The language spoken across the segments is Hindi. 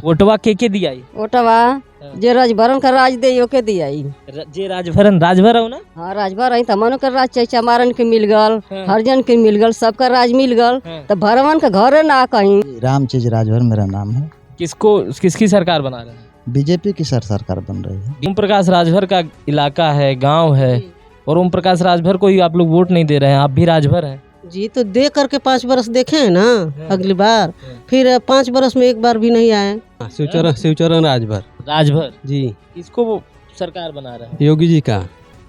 वोटवा के दियाई? ओटवा जे राजभरन का राज दे ओके दियाई। जे राजभर हो ना? हाँ राजभर आई तमनो का राज चाचा मारन के मिल गल, हाँ। हरजन के मिल गल, सबका राज मिल गल। हाँ। तो भरवन का घर ना कहीं। रामचीज राजभर मेरा नाम है। किसकी सरकार बना रहे हैं? बीजेपी की सरकार बन रही है। ओम प्रकाश राजभर का इलाका है, गांव है, और ओम प्रकाश राजभर को ही आप लोग वोट नहीं दे रहे हैं। आप भी राजभर हैं जी, तो दे करके 5 बरस देखे हैं ना अगली बार, फिर 5 बरस में एक बार भी नहीं आए। शिवचरण राजभर जी। किसको वो सरकार बना रहे हैं? योगी जी का।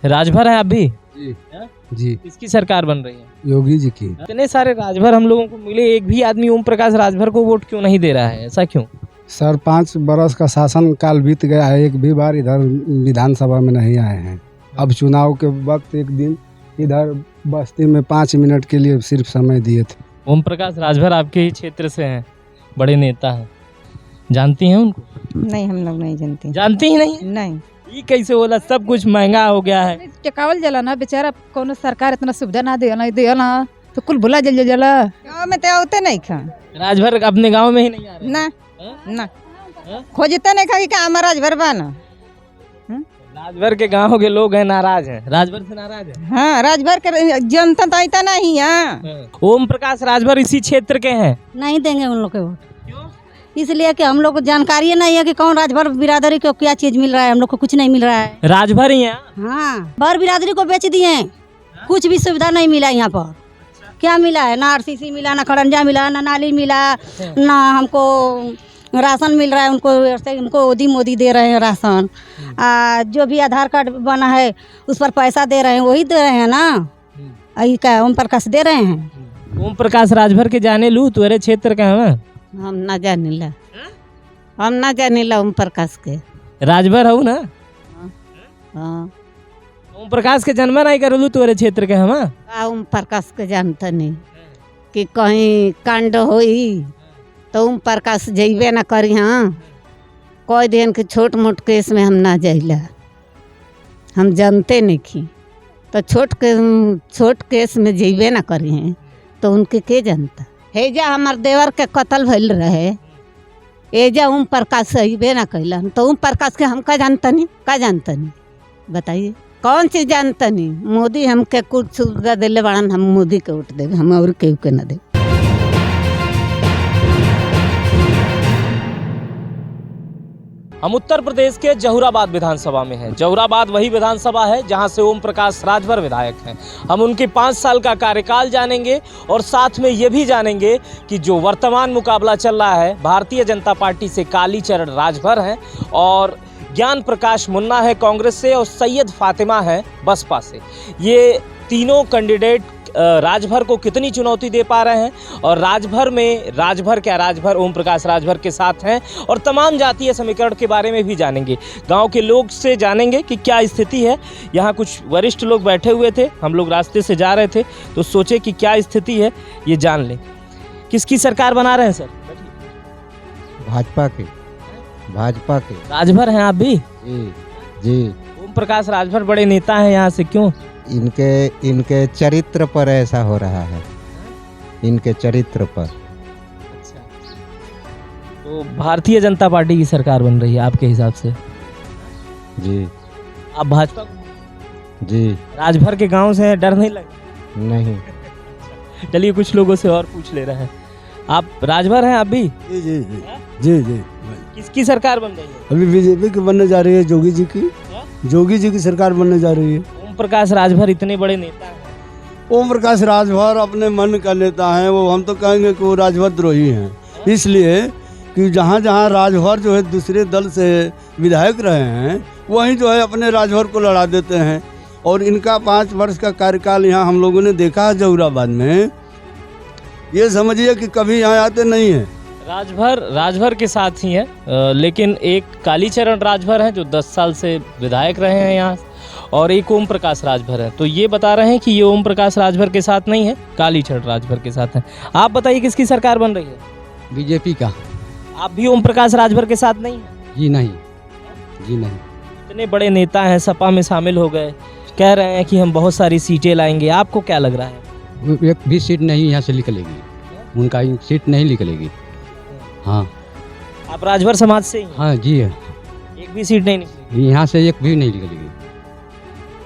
राजभर है आप भी? जी हाँ? जी, किसकी सरकार बन रही है? योगी जी की। इतने सारे राजभर हम लोगों को मिले, एक भी आदमी ओम प्रकाश राजभर को वोट क्यों नहीं दे रहा है? ऐसा क्यों? सर 5 बरस का शासन काल बीत गया है, एक भी बार इधर विधानसभा में नहीं आए हैं। अब चुनाव के वक्त एक दिन इधर बस्ती में 5 मिनट के लिए सिर्फ समय दिए थे। ओम प्रकाश राजभर आपके ही क्षेत्र से हैं, बड़े नेता हैं, जानती हैं उनको? नहीं, हम लोग नहीं जानते। जानती ही नहीं? नहीं। ये कैसे बोला? सब कुछ महंगा हो गया है। टेकावल जला ना बेचारा, कोनो सरकार इतना सुविधा ना दे ना तो कुल भुला जला। गाँव में तो आते नहीं खा। राजभर अपने गांव में ही नहीं आ रहे? ना हाँ? ना हाँ? खोजते नहीं खा कि हमारा राजभर बना। राजभर के गांव के लोग हैं नाराज हैं, राजभर से नाराज हैं। हाँ, राजभर के जनता तो आता नहीं है। ओम प्रकाश राजभर इसी क्षेत्र के हैं। नहीं देंगे उन लोग के वोट, इसलिए कि हम लोग को जानकारी नहीं है कि कौन राजभर बिरादरी को क्या चीज मिल रहा है। हम लोग को कुछ नहीं मिल रहा है। राजभर ही हैं? हाँ, भर बिरादरी को बेच दिए, कुछ भी सुविधा नहीं मिला यहाँ पर। क्या मिला है? ना आरसीसी मिला, ना खड़ंजा मिला, ना नाली मिला, ना हमको राशन मिल रहा है। उनको मोदी दे रहे हैं राशन। जो भी आधार कार्ड बना है उस पर पैसा दे रहे हैं, वही दे रहे हैं ना। यही का ओम प्रकाश दे रहे हैं। ओम प्रकाश राजभर के जाने लू तुम्हारे क्षेत्र का है? हम ना जानिला, हम ना जानिला ओम प्रकाश के। राजभर हो ना? हाँ। ओम प्रकाश के जन्म नहीं करलू तुम्हारे क्षेत्र के? हम ओम प्रकाश के जानता नहीं कि कहीं कांड होई तो ओम प्रकाश जइबे ना करी। हाँ, कोई दिन के छोट मोट केस में हम ना जाइला, हम जानते नहीं की। तो छोट केस में जइबे ना करी हैं तो उनके के जानता। हेजा हमार देवर के कत्ल भइल रहे, एजा ओम प्रकाश सहीबे ना कैला, तो ओम प्रकाश के हम का जानता नहीं बताइए? कौन चीज जानता नहीं? मोदी हमके कुछ सुविधा दिले बड़न, हम मोदी के वोट देवे, हम और केहू के ना दे। हम उत्तर प्रदेश के जहुराबाद विधानसभा में हैं। जहुराबाद वही विधानसभा है जहां से ओम प्रकाश राजभर विधायक हैं। हम उनके 5 साल का कार्यकाल जानेंगे और साथ में ये भी जानेंगे कि जो वर्तमान मुकाबला चल रहा है, भारतीय जनता पार्टी से कालीचरण राजभर हैं और ज्ञान प्रकाश मुन्ना है कांग्रेस से और सैयद फातिमा है बसपा से। ये तीनों कैंडिडेट राजभर को कितनी चुनौती दे पा रहे हैं और राजभर ओम प्रकाश राजभर के साथ हैं और तमाम जातीय समीकरण के बारे में भी जानेंगे। गांव के लोग से जानेंगे कि क्या स्थिति है। यहाँ कुछ वरिष्ठ लोग बैठे हुए थे, हम लोग रास्ते से जा रहे थे तो सोचे कि क्या स्थिति है ये जान लें। किसकी सरकार बना रहे हैं सर? भाजपा के। राजभर हैं आप भी? जी। ओम प्रकाश राजभर बड़े नेता हैं यहाँ से, क्यों? इनके चरित्र पर ऐसा हो रहा है, इनके चरित्र पर। अच्छा, तो भारतीय जनता पार्टी की सरकार बन रही है आपके हिसाब से? जी। आप भाजपा? जी। राजभर के गांव से डर नहीं लगा? नहीं। चलिए कुछ लोगों से और पूछ ले रहे हैं। आप राजभर हैं आप भी? जी जी जी जी जी। किसकी सरकार बन रही है? अभी बीजेपी की बनने जा रही है, जोगी जी की। जोगी जी की सरकार बनने जा रही है। ओम प्रकाश राजभर इतने बड़े नेता हैं। ओम प्रकाश राजभर अपने मन का नेता हैं, वो हम तो कहेंगे कि वो राजभर द्रोही हैं, इसलिए कि जहाँ जहाँ राजभर जो है दूसरे दल से विधायक रहे हैं वहीं जो है अपने राजभर को लड़ा देते हैं। और इनका 5 वर्ष का कार्यकाल यहाँ हम लोगों ने देखा है जहुराबाद में, ये समझिए कि कभी यहाँ आते नहीं हैं। राजभर के साथ ही है, लेकिन एक कालीचरण राजभर हैं जो 10 साल से विधायक रहे हैं यहाँ, और एक ओम प्रकाश राजभर है। तो ये बता रहे हैं कि ये ओम प्रकाश राजभर के साथ नहीं है, कालीचरण राजभर के साथ है। आप बताइए किसकी सरकार बन रही है? बीजेपी का। आप भी ओम प्रकाश राजभर के साथ नहीं है? जी नहीं, जी नहीं। इतने बड़े नेता हैं, सपा में शामिल हो गए, कह रहे हैं कि हम बहुत सारी सीटें लाएंगे। आपको क्या लग रहा है? एक भी सीट नहीं यहाँ से निकलेगी, उनका सीट नहीं निकलेगी। हाँ, आप राजभर समाज से ही हैं? हाँ जी, एक भी सीट नहीं निकली? यहाँ से एक भी नहीं निकलेगी।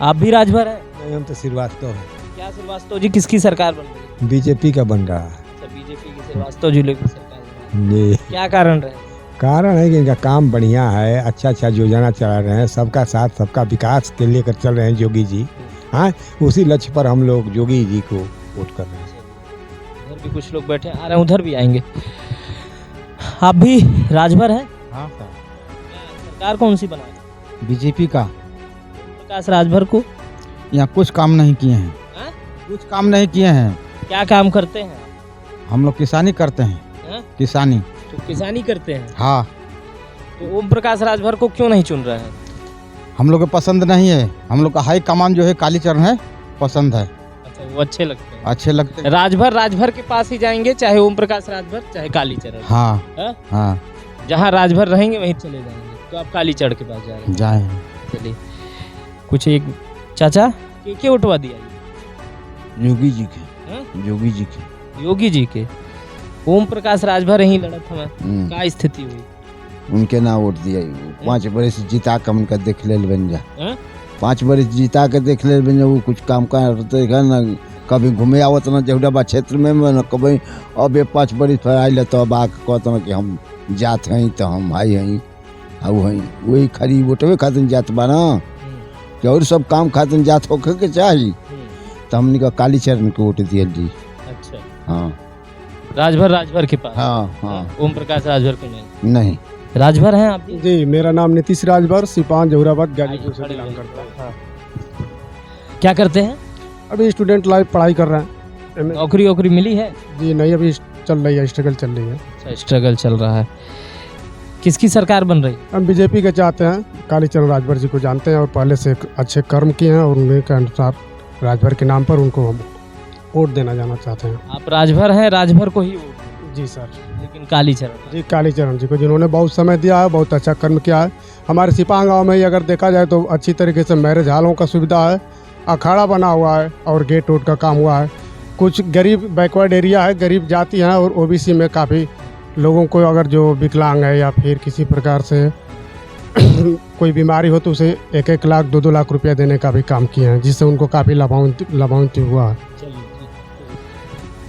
आप भी राजभर हैं? नहीं, हम तो श्रीवास्तव हैं। क्या श्रीवास्तव जी, किसकी सरकार बन रही है? बीजेपी का बन रहा है। अच्छा, बीजेपी की श्रीवास्तव जी लोग की सरकार बन रही है। जी, क्या कारण रहे? कारण है कि इनका काम बढ़िया है, अच्छा अच्छा योजना चला रहे हैं, सबका साथ सबका विकास के लेकर चल रहे हैं योगी जी। हाँ, उसी लक्ष्य पर हम लोग योगी जी को वोट कर रहे हैं। उधर भी कुछ लोग बैठे आ रहे हैं, उधर भी आएंगे। आप भी राजभर हैं? हाँ सर, सरकार कौन सी बनाई? बीजेपी का। प्रकाश राजभर को यहाँ कुछ काम नहीं किए हैं। हाँ? कुछ काम नहीं किए हैं। क्या काम करते हैं? हम लोग किसानी करते हैं। हाँ? किसानी। तो किसानी करते हैं। हाँ, तो ओम प्रकाश राजभर को क्यों नहीं चुन रहे हैं? हम लोग को पसंद नहीं है। हम लोग का हाई कमान जो है कालीचरण है, पसंद है, अच्छा, वो अच्छे लगते हैं। अच्छे लगते हैं। राजभर के पास ही जाएंगे, चाहे ओम प्रकाश राजभर चाहे कालीचरण। हाँ हाँ? हाँ, जहाँ राजभर रहेंगे वहीं चले जाएंगे। तो आप कालीचरण के पास जा रहे हैं। जाए। चलिए, कुछ एक चाचा के उठवा दिया? योगी जी के। हाँ? योगी जी के। योगी जी के। ओम प्रकाश राजभर ही लड़त हमें क्या स्थिति हुई? उनके ना वोट दिया। 5 बरिस जिता के उनका देख ले बन जा। हाँ? 5 बरिस जिता के देख ले बन जा। वो कुछ काम करते है ना, कभी घूमे आवत ना जहुडाबाद क्षेत्र में ना, कभी अब ये 5 बरिस पर आइल तो अब आके कहते ना कि हम जात हैं तो हम भाई हैं अब हैं। वही खरी वोटवे खातिर जात बा ना, कि और सब काम खातिर जात होके के चाहिए। तो हमने का कालीचरण को वोट दिया जी। अच्छा, हाँ राजभर के पास। हाँ हाँ। ओम प्रकाश राजभर को नहीं। नहीं। राजभर हैं आप भी? जी, मेरा नाम नीतीश राजभर, सिपान जहुराबाद गाजीपुर से बिलोंग करता है। हाँ। क्या करते हैं? अभी स्टूडेंट लाइफ पढ़ाई कर रहे हैं। नौकरी मिली है? जी नहीं, अभी चल रही है, स्ट्रगल चल रही है। अच्छा, स्ट्रगल चल रहा है। किसकी सरकार बन रही है? हम बीजेपी के चाहते हैं। कालीचरण राजभर जी को जानते हैं और पहले से अच्छे कर्म किए हैं और उन्हीं के अनुसार राजभर के नाम पर उनको हम वोट देना जाना चाहते हैं। आप राजभर हैं, राजभर को ही वोट दें। जी सर। लेकिन कालीचरण जी, कालीचरण जी को जिन्होंने बहुत समय दिया है, बहुत अच्छा कर्म किया है। हमारे सिपाही गांव में ही अगर देखा जाए तो अच्छी तरीके से मैरिज हॉलों का सुविधा है, अखाड़ा बना हुआ है और गेट वोट का काम हुआ है। कुछ गरीब बैकवर्ड एरिया है, गरीब जाति हैं और ओबीसी में काफ़ी लोगों को अगर जो विकलांग है या फिर किसी प्रकार से कोई बीमारी हो तो उसे 1-1 लाख 2-2 लाख रुपया देने का भी काम किए हैं, जिससे उनको काफ़ी लाभान्वित हुआ है।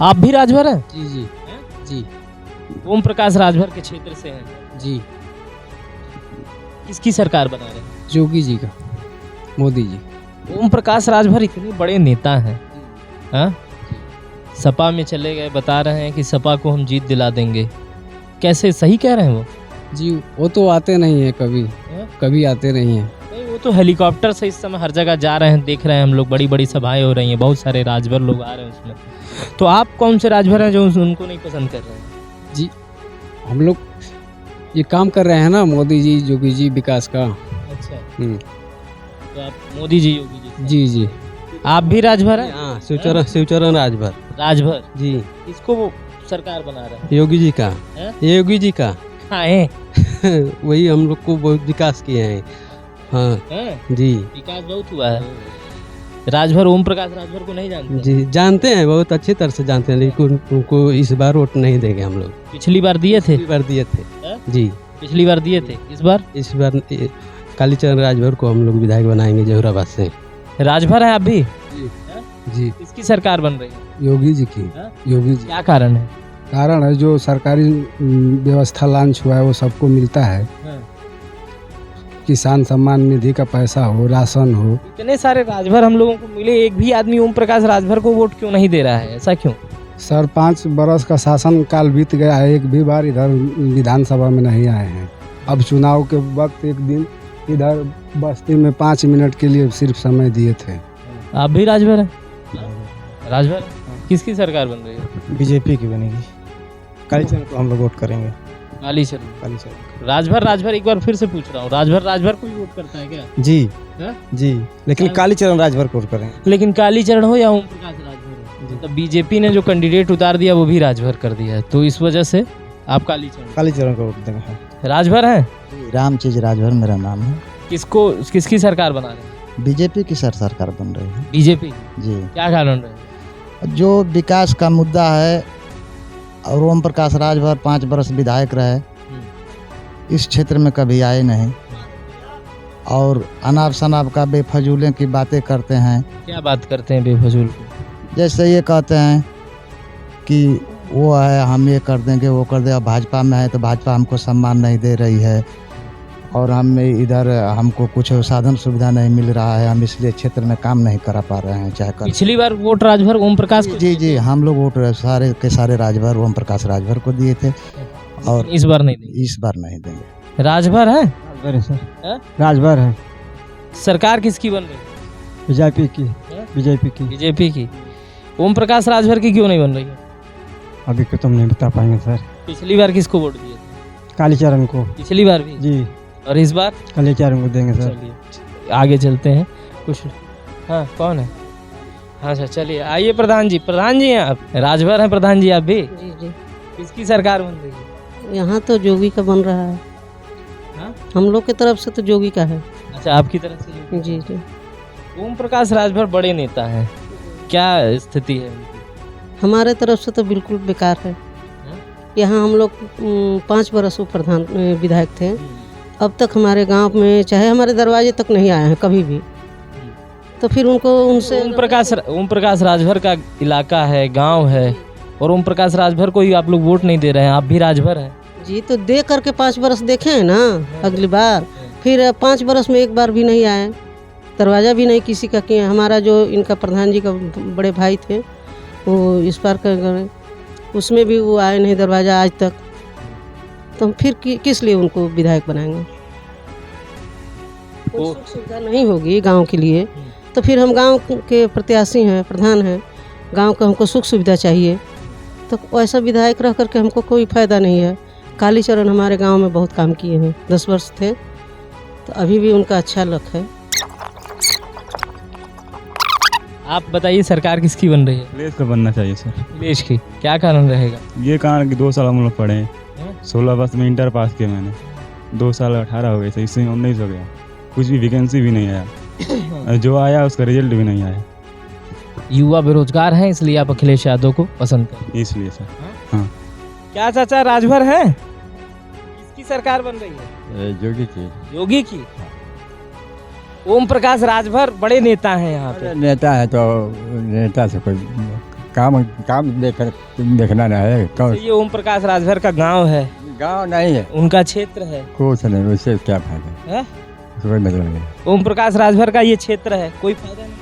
आप भी राजभर हैं? जी जी जी ओम प्रकाश राजभर के क्षेत्र से हैं। जी। किसकी सरकार बना रहे हैं? योगी जी का, मोदी जी। ओम प्रकाश राजभर इतने बड़े नेता हैं, हाँ? सपा में चले गए, बता रहे हैं कि सपा को हम जीत दिला देंगे। कैसे, सही कह रहे हैं वो? जी, वो तो आते नहीं है कभी, कभी आते नहीं है। नहीं, वो तो हेलीकॉप्टर से इस समय हर जगह जा रहे हैं, देख रहे हैं हम लोग। बड़ी बड़ी सभाएं हो रही हैं, बहुत सारे राजभर लोग आ रहे हैं उसमें। तो आप कौन से राजभर हैं जो उनको नहीं पसंद कर रहे हैं? जी, हम लोग ये काम कर रहे हैं ना, मोदी जी योगी जी विकास का। अच्छा, तो आप मोदी जी योगी जी जी। आप भी राजभर हैं? हाँ, शिवचरण राजभर। राजभर जी। इसको वो सरकार बना रहा है? योगी जी का। हैं? योगी जी का। हाँ है। वही हम लोग को बहुत विकास किए हैं। हाँ हैं? जी विकास बहुत हुआ है। राजभर, ओम प्रकाश राजभर को नहीं जानते? जी, जानते हैं, बहुत अच्छी तरह से जानते हैं, लेकिन उनको इस बार वोट नहीं देंगे हम लोग। पिछली बार दिए थे? पिछली बार दिए थे। हैं? जी, पिछली बार दिए थे। इस बार कालीचरण राजभर को हम लोग विधायक बनाएंगे जहुराबाद से। राजभर है आप भी? जी। किसकी सरकार बन रही है? योगी जी की। हाँ? योगी जी। क्या कारण है? कारण है जो सरकारी व्यवस्था लॉन्च हुआ है वो सबको मिलता है। हाँ। किसान सम्मान निधि का पैसा हो, राशन हो। इतने सारे राजभर हम लोगों को मिले, एक भी आदमी ओम प्रकाश राजभर को वोट क्यों नहीं दे रहा है? ऐसा क्यों? सर, 5 बरस का शासन काल बीत गया है, एक भी बार इधर विधानसभा में नहीं आए हैं। अब चुनाव के वक्त एक दिन इधर बस्ती में 5 मिनट के लिए सिर्फ समय दिए थे। आप भी राजभर हैं? राजभर? किसकी सरकार बन रही है? बीजेपी की बनेगी। कालीचरण को हम लोग वोट करेंगे। कालीचरण। राजभर एक बार फिर से पूछ रहा हूँ, राजभर को ही वोट करता है क्या? जी है? जी, लेकिन कालीचरण राजभर को वोट करेंगे। लेकिन कालीचरण हो या ओम प्रकाश राजभर हो, मतलब बीजेपी ने जो कैंडिडेट उतार दिया वो भी राजभर कर दिया है, तो इस वजह से आप कालीचरण को वोट देंगे। राजभर हैं? रामचीज राजभर मेरा नाम है। किसकी सरकार बना रहे हैं? बीजेपी की सरकार बन रही है। बीजेपी? जी। क्या कारण रहे? जो विकास का मुद्दा है और ओम प्रकाश राजभर 5 बरस विधायक रहे, इस क्षेत्र में कभी आए नहीं और अनाप शनाप का बेफजूले की बातें करते हैं। क्या बात करते हैं बेफजूल की? जैसे ये कहते हैं कि वो है हम ये कर देंगे वो कर देंगे, भाजपा में है तो भाजपा हमको सम्मान नहीं दे रही है और हम इधर हमको कुछ साधन सुविधा नहीं मिल रहा है, हम इसलिए क्षेत्र में काम नहीं करा पा रहे हैं। चाहे कर पिछली बार वोट राजभर ओम प्रकाश को जी जी हम लोग वोट सारे के सारे राजभर ओम प्रकाश राजभर को दिए थे और इस बार नहीं देंगे। इस बार नहीं देंगे। राजभर है? राजभर है सर, हाँ? राजभर है। सरकार किसकी बन रही है? बीजेपी की, बीजेपी की। बीजेपी की। ओम प्रकाश राजभर की क्यों नहीं बन रही है? अभी को तुम नहीं बता पाएंगे सर। पिछली बार किसको वोट दिए? कालीचरण को। पिछली बार भी जी। और इस बार? कालीचरण को देंगे सर। चलिए आगे चलते हैं कुछ। हाँ कौन है? हाँ सर चलिए आइए प्रधान जी। प्रधान जी हैं आप? राजभर हैं प्रधान जी आप भी? जी जी। किसकी सरकार बन रही है? यहाँ तो जोगी का बन रहा है। हाँ? हम लोग की तरफ से तो जोगी का है। अच्छा आपकी तरफ से? जी जी। ओम प्रकाश राजभर बड़े नेता हैं, क्या स्थिति है उनकी? हमारे तरफ से तो बिल्कुल बेकार है। यहाँ हम लोग 5 बरस वो प्रधान विधायक थे, अब तक हमारे गांव में चाहे हमारे दरवाजे तक नहीं आए हैं कभी भी। तो फिर उनको उनसे ओम प्रकाश राजभर का इलाका है, गांव है, और ओम प्रकाश राजभर को ही आप लोग वोट नहीं दे रहे हैं। आप भी राजभर हैं जी, तो दे करके 5 बरस देखे हैं ना अगली बार, फिर 5 बरस में एक बार भी नहीं आए, दरवाज़ा भी नहीं किसी का किए। हमारा जो इनका प्रधान जी का बड़े भाई थे वो इस बार कर उसमें भी वो आए नहीं दरवाज़ा आज तक। तो हम फिर किस लिए उनको विधायक बनाएंगे? कोई सुख सुविधा नहीं होगी गांव के लिए तो फिर हम गांव के प्रत्याशी हैं, प्रधान हैं, गांव का हमको सुख सुविधा चाहिए, तो ऐसा विधायक रह करके हमको कोई फ़ायदा नहीं है। कालीचरण हमारे गांव में बहुत काम किए हैं, 10 वर्ष थे, तो अभी भी उनका अच्छा लक है। आप बताइए सरकार किसकी बन रही है? अखिलेश का बनना चाहिए सर। अखिलेश की। क्या कारण रहेगा? ये कारण कि 2 साल हम लोग पढ़े हैं, 16 वर्ष में इंटर पास किया मैंने, 2 साल 18 हो गए थे, इससे 19 हो गया, कुछ भी वैकेंसी भी नहीं आया, जो आया उसका रिजल्ट भी नहीं आया। युवा बेरोजगार हैं इसलिए आप अखिलेश यादव को पसंद करें? इसलिए सर। हाँ। क्या चाचा राजभर है? किसकी सरकार बन रही है? जोगी की। योगी की। ओम प्रकाश राजभर बड़े नेता हैं यहाँ पे। नेता है तो नेता से कोई काम देखना नहीं है। ये ओम प्रकाश राजभर का गांव है? गांव नहीं है, उनका क्षेत्र है। कुछ नहीं, उससे क्या फायदा है? कोई मतलब नहीं। ओम प्रकाश राजभर का ये क्षेत्र है, कोई फायदा नहीं?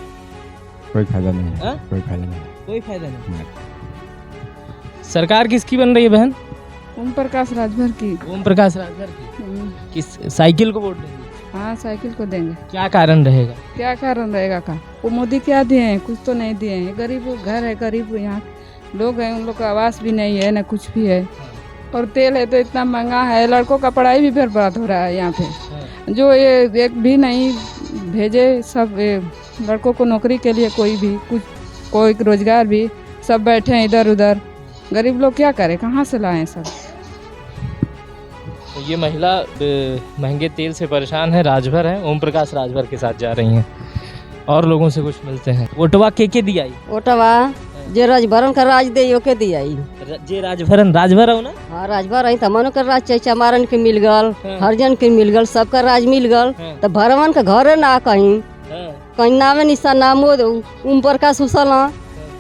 कोई फायदा नहीं है। हाँ? कोई फायदा नहीं। कोई फायदा नहीं। सरकार किसकी बन रही है बहन? ओम प्रकाश राजभर की। ओम प्रकाश राजभर की। किस साइकिल को वोट देंगे? हाँ साइकिल को देंगे। क्या कारण रहेगा? क्या कारण रहेगा का? वो मोदी क्या दिए हैं? कुछ तो नहीं दिए हैं। गरीब घर है, गरीब यहाँ लोग हैं, उन लोग का आवास भी नहीं है, ना कुछ भी है, और तेल है तो इतना महंगा है, लड़कों का पढ़ाई भी बर्बाद हो रहा है यहाँ पे। जो ये एक भी नहीं भेजे, सब लड़कों को नौकरी के लिए कोई रोजगार भी, सब बैठे हैं इधर उधर। गरीब लोग क्या करें, कहाँ से लाएं सब? तो ये महिला महंगे तेल से परेशान है, राजभर है, ओम प्रकाश राजभर के साथ जा रही हैं। और लोगों से कुछ मिलते हैं। वोटवा के दिया? वोटवा जे राजभरन का राज दे यो के दिया। जे राजभर हो ना? हाँ राजभर है तो मनो का राज चाहे चमारन के मिल गल, हरिजन के मिल गल, सबका राज मिल गल, तो भरवन का घर ना कहीं कहीं नामे निशा नामो ओम प्रकाश उसल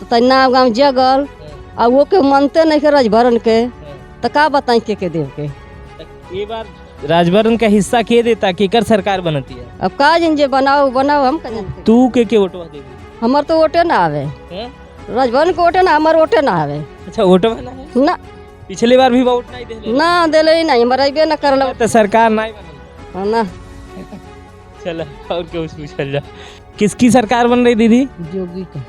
तो नाम गाँव जगल, आ वो के मनते नहीं के राजभरन के, तो का बताई के देव के। ये बार राजभरन का हिस्सा के देता, केकर सरकार बनती है? अब का जे बनाओ हम का जानते। तू के वोटवा देगी? हमर तो वोटे ना आवे, राजभरन के वोटे ना, हमार वोटे ना आवे। अच्छा वोटवा ना है? ना। पिछले बार भी वोट नहीं देले? ना देले ही नहीं, मराइबे ना करल, तो सरकार नहीं बनल ना। चल और क्या पूछल जा। किसकी सरकार बन रही दीदी? जोगी का।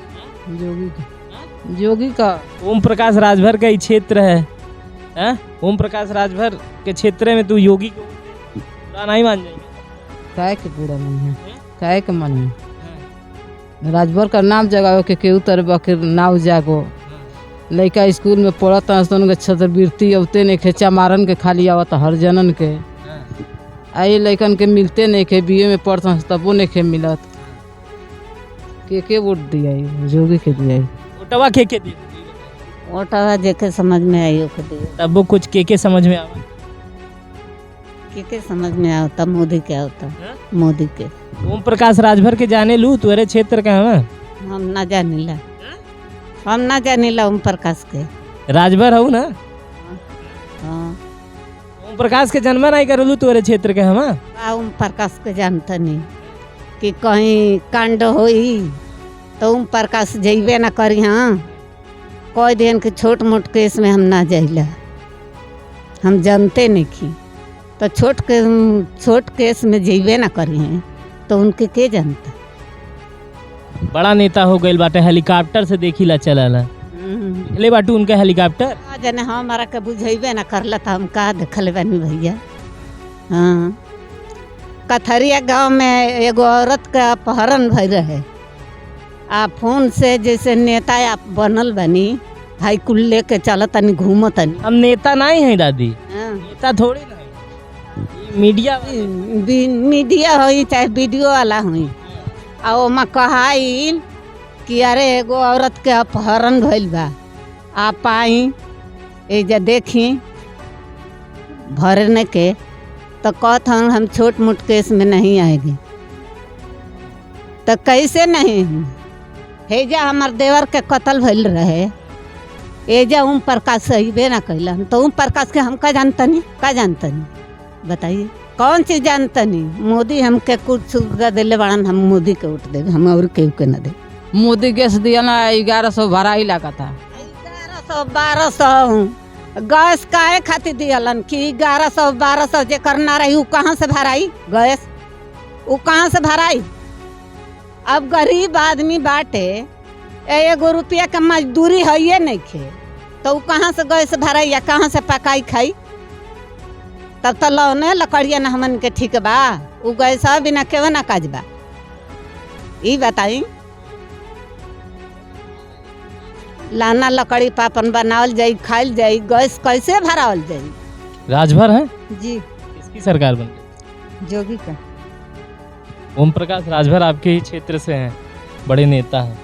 जोगी का। ओम प्रकाश राजभर का ही क्षेत्र है। ओम प्रकाश राजभर के क्षेत्र में तू योगी को बुरा नहीं मान जाएगी? काय के बुरा मन है, काय के मन है? राजभर का नाम जगावे के केहू तरह के नाव जागो। लड़का स्कूल में पढ़त के छात्रवृत्ति अवते नहीं खे, चमारन के खाली आवत, हर जनन के आई लड़कन के मिलते नहीं खे, बीए में पढ़ता तबो नहीं खे मिलत। के वोट दिया? जोगी के दिया। वोटवा के दिया? वोटवा जेके समझ में आई ओके दिया। तब वो कुछ के समझ में आवा? के समझ में आता मोदी क्या होता हैं? मोदी के ओम प्रकाश राजभर के जाने लू तुम्हारे क्षेत्र के हमें हम ना जानिला हम ना जानिला ओम प्रकाश के राजभर हूँ ना हाँ ओम प्रकाश के जन्म नहीं करलू तुम्हारे क्षेत्र के हमें का ओम प्रकाश के जानता नहीं कि कहीं कांड होई तो ओम प्रकाश जइबे ना करी हाँ कोई दिन के छोट मोट केस में हम ना जाइला हम जानते नहीं की तो छोट केस में जइबे ना करी हैं तो उनके के जानता बड़ा नेता हो गए बाटे हेलीकॉप्टर से देखिला चलाला ले बाटू उनके हेलीकॉप्टर जने हमारा के बुझेबे ना करला तो हम का देखले बानी भैया हाँ कथरिया गांव में एगो औरत का अपहरण भई रहे आ फोन से जैसे नेता आप बनल बनी भाई कुल लेके चलत तनी घूमत तनी हम नेता नहीं हैं दादी हाँ। नेता थोड़ी नहीं मीडिया मीडिया होई चाहे वीडियो वाला होई आ ओमा कहाइल कि अरे एगो औरत के अपहरण भइल बा आप आई एजा देखी भरने के तो कहत हम छोट मोट केस में नहीं आएगी तो कैसे नहीं हेजा हमार देवर के कत्ल भइल रहे एजा ओम प्रकाश सहीबे ना कैलन तो ओम प्रकाश के हम का जानतनी बताइए कौन चीज जानतनी मोदी हमके कुछ सुविधा दिले बड़न हम मोदी के वोट देवे हम और केहू के ना दे मोदी गैस दिया ना 1100 भरा ही लगा था 1100 गैस काहे खातिर दियलन कि 1100 जे करना रही उ कहाँ से भराई गैस उ कहाँ से भराई अब गरीब आदमी बाटे एगो रुपया के मजदूरी है नहीं खे तो उ कहाँ से गैस भराई या कहाँ से पकाई खाई तब तो लौने लकड़िया न हमन के ठीक बा उ गैस बिना केवे ना काज बा ई बताई लाना लकड़ी पापन बनावल जाई खाइल जाई गैस कैसे भरावल जाई राजभर है जी किसकी सरकार बन गई जोगी का ओम प्रकाश राजभर आपके ही क्षेत्र से हैं बड़े नेता हैं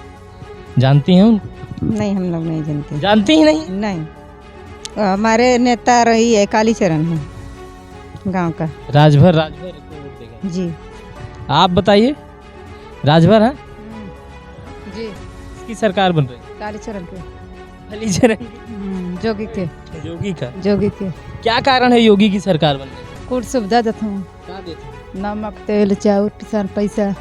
जानती हैं उनको नहीं हम लोग नहीं जानते जानती ही नहीं नहीं हमारे नेता रही है कालीचरण है गांव का राजभर को वोट देगा जी आप बताइए राजभर है जी किसकी सरकार बन रही कालीचरण के कालीचरण जोगी के जोगी के क्या कारण है योगी की सरकार बन रही कुछ सुविधा देता हूँ क्या देते हैं नमक तेल चाउर किसान पैसा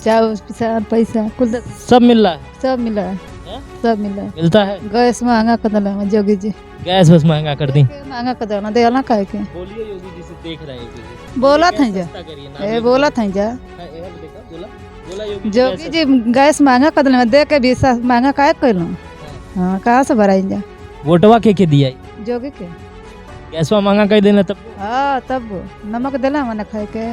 चाउर किसान पैसा कुल सब मिल रहा है सब मिला है हैं? सब मिला है मिलता है गैस महंगा कर दिला जोगी जी गैस बस महंगा कर दी महंगा कर देना देना काहे के बोलिए योगी जी से देख रहे हैं बोला था जा सस्ता करिए ना ए बोला था जा बोला योगी जोगी जी गैस महंगा कर दिला दे के भी महंगा काहे कैलूं हाँ कहाँ से भराई जा वोटवा के दिया जोगी के गैसवा महंगा कर देना तब हाँ तब नमक दिला मैंने खाए के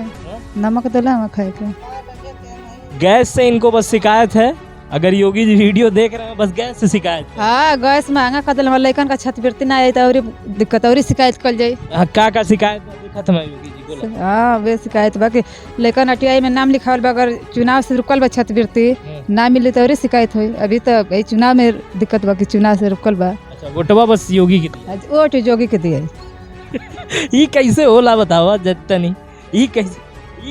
नमक दिला मैं खाए के गैस से इनको बस शिकायत है अगर योगी जी वीडियो देख रहे हैं बस गैस से शिकायत है। हाँ गैस महंगा कर दिला लड़कन का छात्रवृत्ति ना आई तो और दिक्कत और शिकायत कर जाये हाँ, का शिकायत खत्म है योगी जी बोला हाँ वे शिकायत बाकी लेकिन आरटीआई में नाम लिखावल बा अगर चुनाव से रुकल बा छात्रवृत्ति ना मिली तो और शिकायत हुई अभी तो भाई चुनाव में दिक्कत बा कि चुनाव से रुकल बा अच्छा वोटवा बस योगी की दिया वोट जोगी के दिए ये कैसे होला बताओ जतनी ये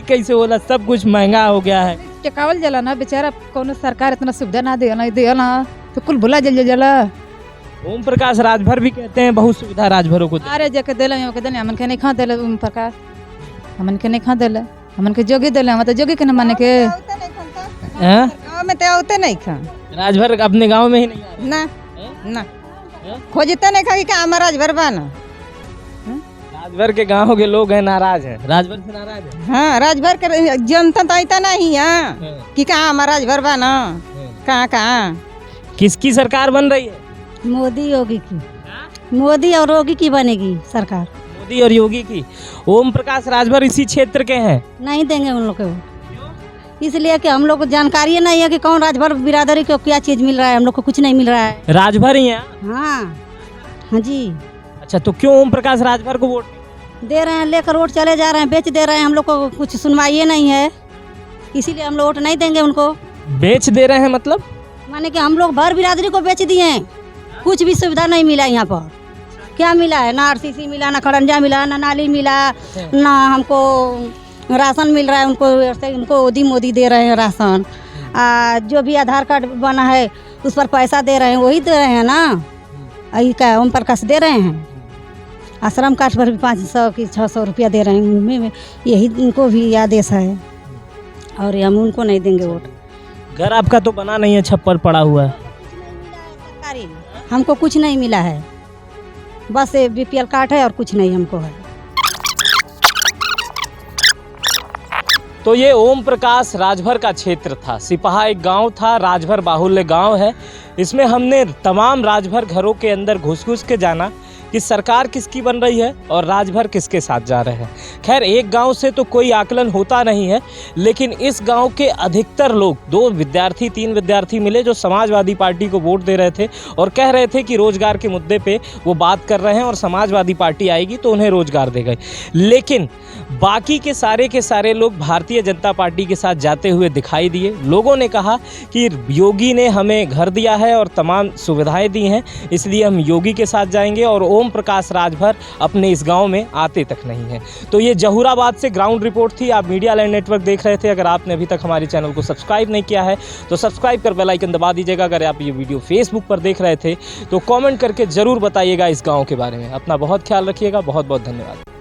कैसे होला सब कुछ महंगा हो गया है टेकावल जला ना बेचारा कोनो सरकार इतना सुविधा ना दे ना तो कुल भुला जला ओम प्रकाश राजभर भी कहते हैं बहुत सुविधा राजभरों को अरे जाके दिले हमन के नहीं खा दिले ओम प्रकाश हमन के नहीं खा दिले हमन के जोगी दिले हम तो जोगी के न माने के गाँव में तो होते नहीं खा राजभर अपने गांव में ही नहीं आ रहे ना खोजते नहीं खा कि हमारा राजभर बाना राजभर के गांव के लोग हैं नाराज हैं राजभर से नाराज है हाँ राजभर के जनता तो ऐसा नहीं है कि कहाँ हमारा राजभर बाना कहाँ किसकी सरकार बन रही है मोदी योगी की मोदी और योगी की बनेगी सरकार मोदी और योगी की ओम प्रकाश राजभर इसी क्षेत्र के हैं नहीं देंगे उन लोग को इसलिए कि हम लोग को जानकारी नहीं है कि कौन राजभर बिरादरी को क्या चीज मिल रहा है हम लोग को कुछ नहीं मिल रहा है राजभर ही है हाँ जी अच्छा तो क्यों ओम प्रकाश राजभर को वोट दे रहे हैं लेकर वोट चले जा रहे हैं बेच दे रहे हैं हम लोग को कुछ सुनवाई नहीं है इसीलिए हम लोग वोट नहीं देंगे उनको बेच दे रहे हैं मतलब माने कि हम लोग भर बिरादरी को बेच दिए हैं कुछ भी सुविधा नहीं मिला यहाँ पर क्या मिला है? ना आरसीसी मिला, ना खड़ंजा मिला, ना नाली मिला, ना हमको राशन मिल रहा है। उनको मोदी दे रहे हैं राशन। जो भी आधार कार्ड बना है उस पर पैसा दे रहे हैं, वही दे रहे हैं ना। यही क्या ओम प्रकाश दे रहे हैं? आश्रम कार्ड पर भी 500 की 600 रुपया दे रहे हैं। यही इनको भी आदेश है और हम उनको नहीं देंगे वोट। घर आपका तो बना नहीं है, छप्पर पड़ा हुआ है। सरकारी हमको कुछ नहीं मिला है, बस बीपीएल कार्ड है और कुछ नहीं हमको है। तो ये ओम प्रकाश राजभर का क्षेत्र था। सिपाहा एक गांव था, राजभर बाहुल्य गांव है। इसमें हमने तमाम राजभर घरों के अंदर घुस के जाना कि सरकार किसकी बन रही है और राजभर किसके साथ जा रहे हैं। खैर एक गांव से तो कोई आकलन होता नहीं है, लेकिन इस गांव के अधिकतर लोग 3 विद्यार्थी मिले जो समाजवादी पार्टी को वोट दे रहे थे और कह रहे थे कि रोजगार के मुद्दे पे वो बात कर रहे हैं और समाजवादी पार्टी आएगी तो उन्हें रोजगार देगा। लेकिन बाकी के सारे लोग भारतीय जनता पार्टी के साथ जाते हुए दिखाई दिए। लोगों ने कहा कि योगी ने हमें घर दिया है और तमाम सुविधाएं दी हैं, इसलिए हम योगी के साथ जाएंगे और ओम प्रकाश राजभर अपने इस गांव में आते तक नहीं हैं। तो ये जहूराबाद से ग्राउंड रिपोर्ट थी। आप मीडिया लाइन नेटवर्क देख रहे थे। अगर आपने अभी तक हमारे चैनल को सब्सक्राइब नहीं किया है तो सब्सक्राइब कर बेल आइकन दबा दीजिएगा। अगर आप ये वीडियो फेसबुक पर देख रहे थे तो कमेंट करके ज़रूर बताइएगा इस गाँव के बारे में। अपना बहुत ख्याल रखिएगा। बहुत बहुत धन्यवाद।